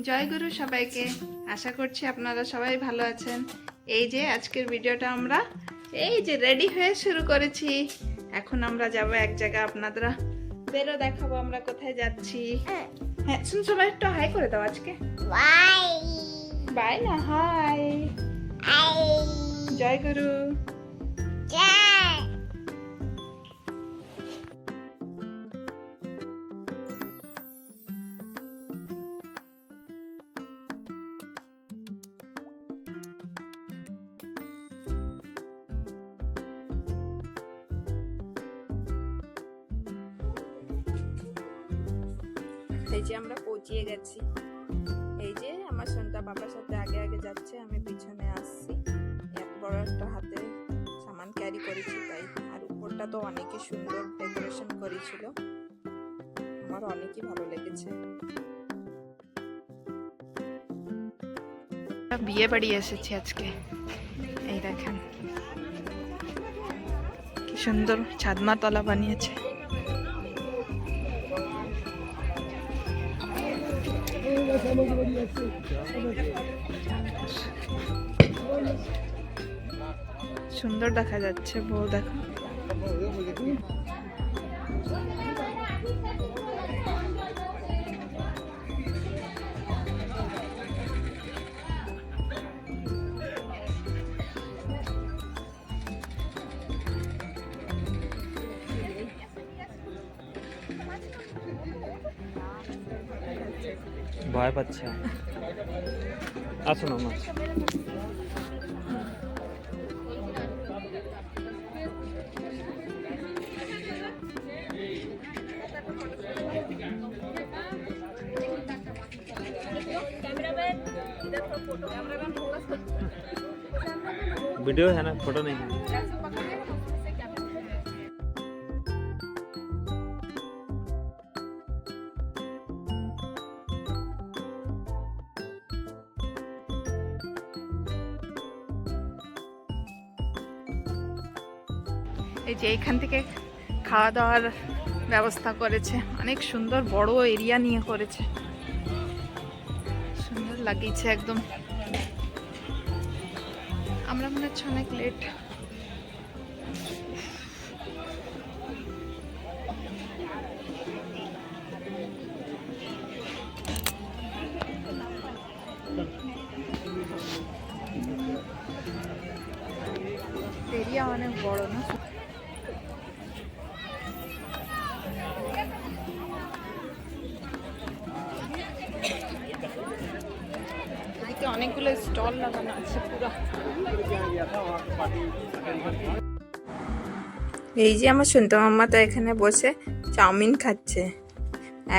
জয় গুরু সবাইকে। আশা করছি আপনারা সবাই ভালো আছেন। এই যে আজকের ভিডিওটা আমরা এই যে রেডি হয়ে শুরু করেছি। এখন আমরা যাব এক জায়গা, আপনারা বেরো দেখাবো আমরা কোথায় যাচ্ছি। হ্যাঁ শুন, সবাই একটু হাই করে দাও আজকে। বাই বাই না, হাই। জয় গুরু। জয় এই যে আমরা পৌঁছিয়ে গেছি। এই যে আমার সন্তা বাবার সাথে আগে আগে যাচ্ছে, আমি পিছনে আসছি। এত বড় একটা হাতে সামান ক্যারি করেছি তাই। আর উপরটা তো অনেকই সুন্দর ডেকোরেশন করেছিল, আমার অনেকই ভালো লেগেছে। বিয়ে বাড়ি এসেছি আজকে। এই দেখেন কি সুন্দর ছাদনা তলা বানিয়েছে। সুন্দর দেখা যাচ্ছে, বউ দেখো। ভয় পাচ্ছে। আসুন আমার वीडियो है ना, फोटो नहीं है। এই যে এখান থেকে খাওয়া দাওয়ার ব্যবস্থা করেছে, অনেক সুন্দর বড় এরিয়া নিয়ে করেছে, সুন্দর লাগিয়েছে একদম। আমরা মনে হচ্ছে অনেক লেট। এরিয়া অনেক বড় না? এদিকে অনেকগুলো স্টল লাগানো আছে পুরো। এই যে আমার শুনতে মাম্মা তো এখানে বসে চাউমিন খাচ্ছে।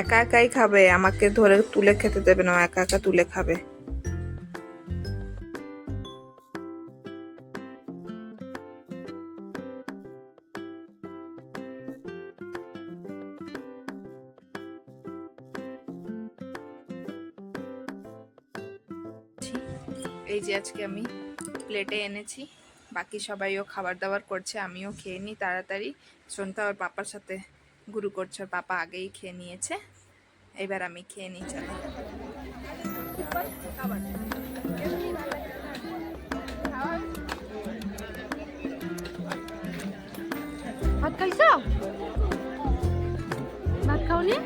একা একাই খাবে, আমাকে ধরে তুলে খেতে দেবে না, একা একা তুলে খাবে। এই যে আজকে আমি প্লেটে এনেছি, বাকি সবাইও খাবার দাবার করছে, আমিও খেয়ে নিই তাড়াতাড়ি। সন্ধ্যা ওর পাপার সাথে গুরু করছে, ওর পাপা আগেই খেয়ে নিয়েছে, এবার আমি খেয়ে নিই। চলো ভাত খাইছ? ভাত খাওনি?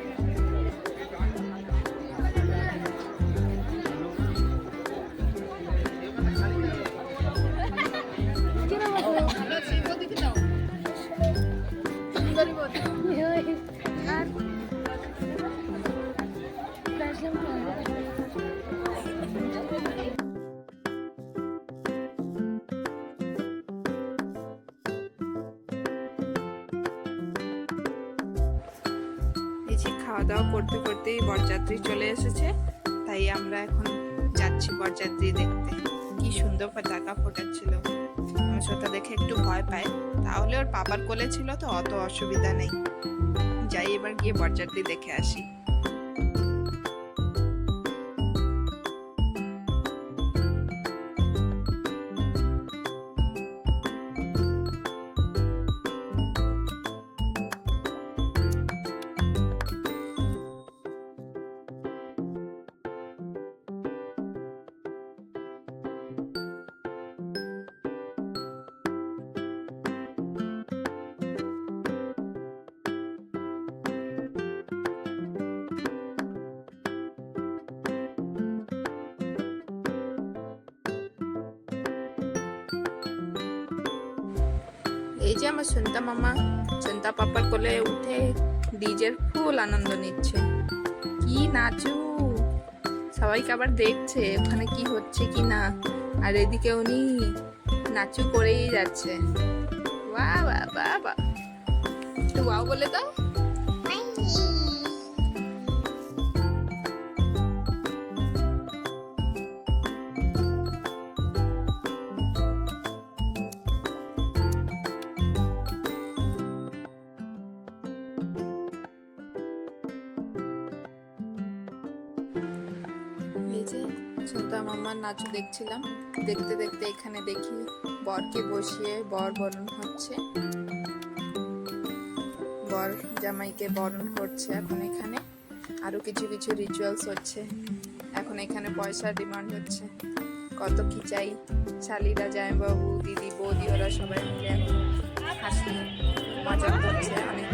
এই যে খাওয়া দাওয়া করতে করতেই বরযাত্রী চলে এসেছে, তাই আমরা এখন যাচ্ছি বরযাত্রী দেখতে। কি সুন্দর পতাকা ফোটাচ্ছিল, আমার সেটা দেখে একটু ভয় পায়, তাহলে ওর পাপার কোলে ছিল তো অত অসুবিধা নেই। যাই এবার গিয়ে বরযাত্রী দেখে আসি। এই যে আমার সন্তা মামা সন্তা পাপার কোলে উঠে ডিজের ফুল আনন্দ নিচ্ছে। কি নাচু, সবাইকে আবার দেখছে ওখানে কি হচ্ছে কি না, আর এদিকে উনি নাচু করেই যাচ্ছে। বাহ বাহ বাহ বাহ, একটু ওয়াও বলে দাও। এই যে সন্তা মামার নাচু দেখছিলাম, দেখতে দেখতে এখানে দেখি বরকে বসিয়ে বর বরণ হচ্ছে, বর জামাইকে বরণ করছে। এখন এখানে আরো কিছু কিছু রিচুয়ালস হচ্ছে। এখন এখানে পয়সার ডিমান্ড হচ্ছে, কত কি চাই। শালিরা, জামাইবাবু, দিদি, বৌদি ওরা সবাই মিলে এখন হাসি মজা করছে অনেক।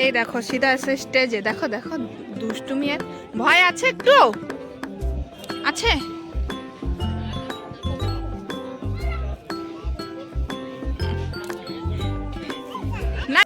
এই দেখো সিধা এসে স্টেজে, দেখো দেখো দুষ্টুমি। আর ভয় আছে একটু আছে? না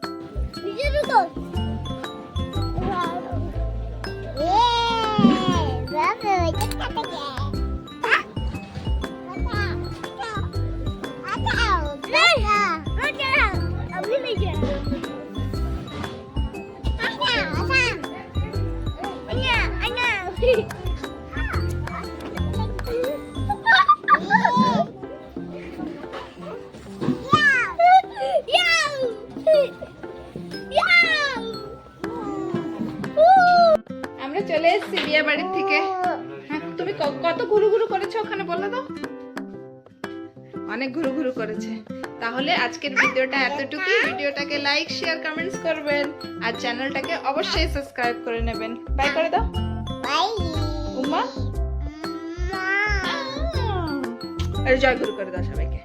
আমরা চলে এসেছি বিয়ে বাড়ির থেকে। হ্যাঁ, তুমি কত ঘুরু ঘুরু করেছো ওখানে বলে দাও। অনেক ঘুরু ঘুরু করেছে। তাহলে আজকের ভিডিওটা এতটুকুই। ভিডিওটাকে লাইক, শেয়ার, কমেন্টস করবেন আর চ্যানেলটাকে অবশ্যই সাবস্ক্রাইব করে নেবেন। বাই করে দাও। বাই উম্মা, আর জয় গুরু করে দাও সবাইকে।